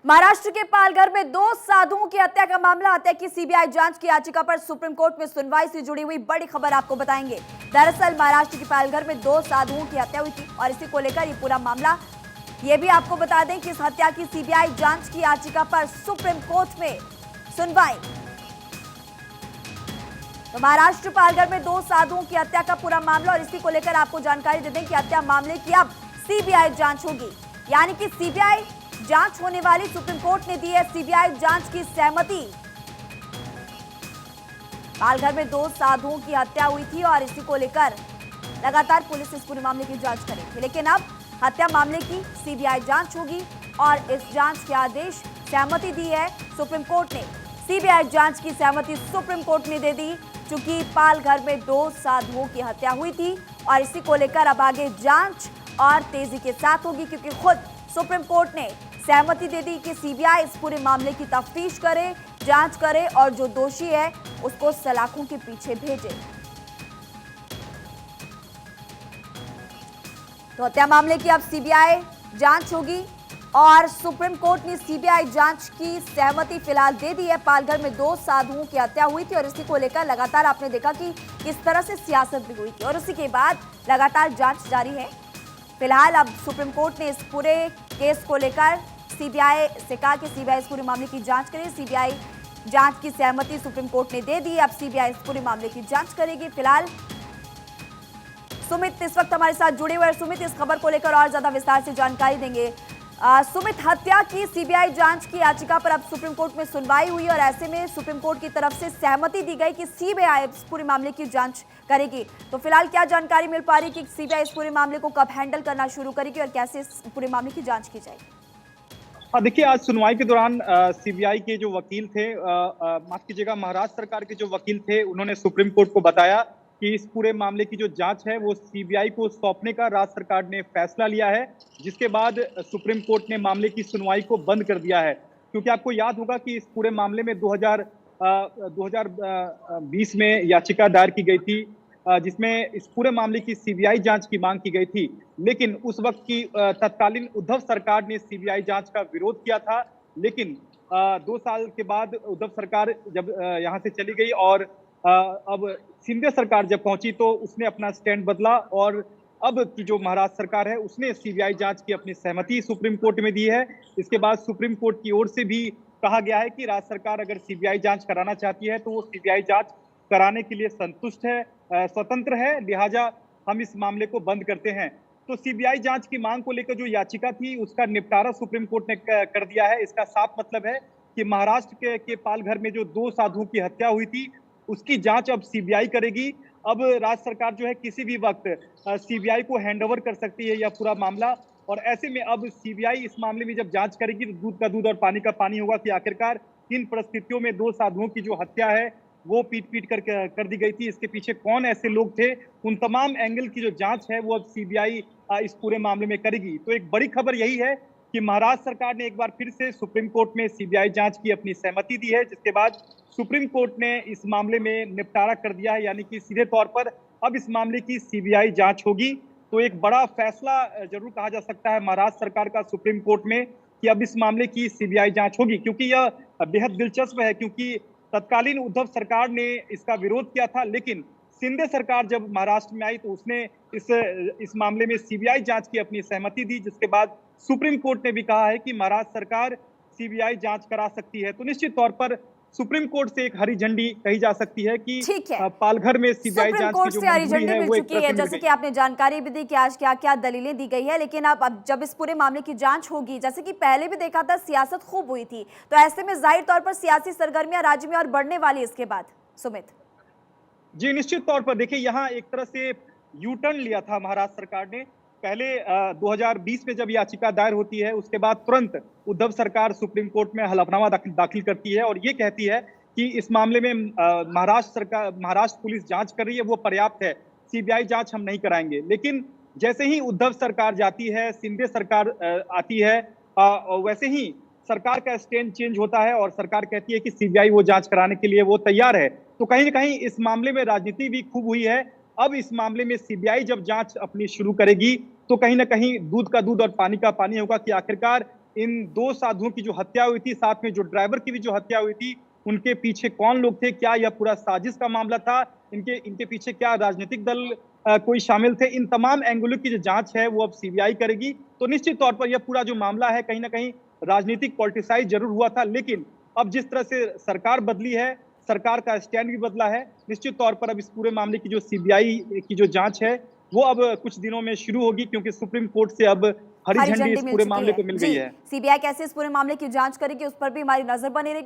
महाराष्ट्र के पालघर में दो साधुओं की हत्या का मामला। हत्या की सीबीआई जांच की याचिका पर सुप्रीम कोर्ट में सुनवाई से जुड़ी हुई बड़ी खबर आपको बताएंगे। दरअसल महाराष्ट्र के पालघर में दो साधुओं की हत्या हुई थी और इसी को लेकर ये पूरा मामला। ये भी आपको बता दें कि इस हत्या की सीबीआई जांच की याचिका पर सुप्रीम कोर्ट में सुनवाई। तो महाराष्ट्र पालघर में दो साधुओं की हत्या का पूरा मामला और इसी को लेकर आपको जानकारी दे दें कि हत्या मामले की अब सीबीआई जांच होगी, यानी कि सीबीआई जांच होने वाली। सुप्रीम कोर्ट ने दी है सीबीआई जांच की सहमति। पालघर में दो साधुओं की हत्या हुई थी और इसी को लेकर लगातार पुलिस इस पूरे मामले की जांच करेगी, लेकिन अब हत्या मामले की सीबीआई जांच होगी और इस जांच के आदेश सहमति दी है सुप्रीम कोर्ट ने। सीबीआई जांच की सहमति सुप्रीम कोर्ट ने दे दी, क्योंकि पालघर में दो साधुओं की हत्या हुई थी और इसी को लेकर अब आगे जांच और तेजी के साथ होगी, क्योंकि खुद सुप्रीम कोर्ट ने सहमति दे दी कि सीबीआई इस पूरे मामले की तफ्तीश करे, जांच करे और जो दोषी है उसको सलाखों के पीछे भेजे। तो हत्या मामले की अब सीबीआई जांच होगी और सुप्रीम कोर्ट ने सीबीआई जांच की सहमति फिलहाल दे दी है। पालघर में दो साधुओं की हत्या हुई थी और इसी को लेकर लगातार आपने देखा कि किस तरह से सियासत भी हुई थी और उसी के बाद लगातार जांच जारी है। फिलहाल अब सुप्रीम कोर्ट ने इस पूरे केस को लेकर सीबीआई से कहा कि सीबीआई इस पूरे मामले की जांच करे। सीबीआई जांच की सहमति सुप्रीम कोर्ट ने दे दी। अब सीबीआई इस पूरे मामले की जांच करेगी। फिलहाल सुमित इस वक्त हमारे साथ जुड़े हुए हैं। सुमित, इस खबर को लेकर और ज्यादा विस्तार से जानकारी देंगे। सुमित, हत्या की सीबीआई जांच की याचिका पर अब सुप्रीम कोर्ट में सुनवाई हुई और ऐसे में सुप्रीम कोर्ट की तरफ से सहमति दी गई कि सीबीआई इस पूरे मामले की जांच करेगी। तो फिलहाल क्या जानकारी मिल पा रही है कि सीबीआई इस पूरे मामले को कब हैंडल करना शुरू करेगी और कैसे इस पूरे मामले की जांच की जाएगी? देखिए, आज सुनवाई के दौरान सीबीआई के जो वकील थे, माफ कीजिएगा, महाराष्ट्र सरकार के जो वकील थे, उन्होंने सुप्रीम कोर्ट को बताया कि इस पूरे मामले की जो जांच है वो सीबीआई को सौंपने का राज्य सरकार ने फैसला लिया है, जिसके बाद सुप्रीम कोर्ट ने मामले की सुनवाई को बंद कर दिया है। क्योंकि आपको याद होगा कि इस पूरे मामले में 2020 में याचिका दायर की गई थी, जिसमें इस पूरे मामले की सीबीआई जांच की मांग की गई थी। लेकिन उस वक्त की तत्कालीन उद्धव सरकार ने सीबीआई जांच का विरोध किया था। लेकिन 2 साल के बाद उद्धव सरकार जब यहाँ से चली गई और अब शिंदे सरकार जब पहुंची तो उसने अपना स्टैंड बदला और अब की जो महाराष्ट्र सरकार है उसने सीबीआई जांच की अपनी सहमति सुप्रीम कोर्ट में दी है। इसके बाद सुप्रीम कोर्ट की ओर से भी कहा गया है कि राज्य सरकार अगर सीबीआई जांच कराना चाहती है तो वो सीबीआई जांच कराने के लिए संतुष्ट है, स्वतंत्र है, लिहाजा हम इस मामले को बंद करते हैं। तो सीबीआई जांच की मांग को लेकर जो याचिका थी उसका निपटारा सुप्रीम कोर्ट ने कर दिया है। इसका साफ मतलब है कि महाराष्ट्र के पालघर में जो दो साधुओं की हत्या हुई थी उसकी जांच अब सीबीआई करेगी। अब राज्य सरकार जो है किसी भी वक्त सीबीआई को हैंडओवर कर सकती है यह पूरा मामला, और ऐसे में अब सीबीआई इस मामले में जब जांच करेगी तो दूध का दूध और पानी का पानी होगा कि आखिरकार किन परिस्थितियों में दो साधुओं की जो हत्या है वो पीट कर दी गई थी, इसके पीछे कौन ऐसे लोग थे, उन तमाम एंगल की जो जांच है वो अब सीबीआई इस पूरे मामले में करेगी। तो एक बड़ी खबर यही है कि महाराष्ट्र सरकार ने एक बार फिर से सुप्रीम कोर्ट में सीबीआई जांच की अपनी सहमति दी है, जिसके बाद सुप्रीम कोर्ट ने इस मामले में निपटारा कर दिया है, यानी कि सीधे तौर पर अब इस मामले की सीबीआई जांच होगी। तो एक बड़ा फैसला जरूर कहा जा सकता है महाराष्ट्र सरकार का सुप्रीम कोर्ट में कि अब इस मामले की सीबीआई जांच होगी, क्योंकि यह बेहद दिलचस्प है। क्योंकि तत्कालीन उद्धव सरकार ने इसका विरोध किया था, लेकिन शिंदे सरकार जब महाराष्ट्र में आई तो उसने इस मामले में सीबीआई जांच की अपनी सहमति दी, जिसके बाद सुप्रीम कोर्ट ने भी कहा है कि महाराष्ट्र सरकार सीबीआई जांच करा सकती है। तो निश्चित तौर पर सुप्रीम कोर्ट से एक हरी झंडी कही जा सकती है कि पालघर में सीबीआई जांच की जो मंजूरी है वो एक तरफ से जैसे कि आपने जानकारी भी दी कि आज क्या क्या दलीलें दी गई है, लेकिन अब जब इस पूरे मामले की जांच होगी, जैसे कि पहले भी देखा था सियासत खूब हुई थी, तो ऐसे में जाहिर तौर पर सियासी सरगर्मियां राज्य में और बढ़ने वाली इसके बाद। सुमित जी, निश्चित तौर पर देखिए, यहाँ एक तरह से यू टर्न लिया था महाराष्ट्र सरकार ने। पहले 2020 में जब याचिका दायर होती है उसके बाद तुरंत उद्धव सरकार सुप्रीम कोर्ट में हलफनामा दाखिल करती है और ये कहती है कि इस मामले में महाराष्ट्र पुलिस जांच कर रही है वो पर्याप्त है, सीबीआई जांच हम नहीं कराएंगे। लेकिन जैसे ही उद्धव सरकार जाती है, शिंदे सरकार आती है, वैसे ही सरकार का स्टैंड चेंज होता है और सरकार कहती है कि सीबीआई वो जांच कराने के लिए वो तैयार है। तो कहीं ना कहीं इस मामले में राजनीति भी खूब हुई है। अब इस मामले में सीबीआई जब जांच अपनी शुरू करेगी तो कहीं ना कहीं दूध का दूध और पानी का पानी होगा कि आखिरकार इन दो साधुओं की जो हत्या हुई थी, साथ में जो ड्राइवर की भी जो हत्या हुई थी, उनके पीछे कौन लोग थे, क्या यह पूरा साजिश का मामला था, इनके इनके पीछे क्या राजनीतिक दल कोई शामिल थे, इन तमाम एंगलों की जो जांच है वो अब सीबीआई करेगी। तो निश्चित तौर पर यह पूरा जो मामला है कहीं ना कहीं राजनीतिक पॉलिटिसाइज जरूर हुआ था, लेकिन अब जिस तरह से सरकार बदली है, सरकार का स्टैंड भी बदला है, निश्चित तौर पर अब इस पूरे मामले की जो सीबीआई की जो जांच है वो अब कुछ दिनों में शुरू होगी, क्योंकि सुप्रीम कोर्ट से अब हरी हरी झंडी झंडी इस मिल पूरे चुकी मामले है को मिल जी। गई है। सीबीआई कैसे इस पूरे मामले की जांच करेगी उस पर भी हमारी नजर बनी रहेगी।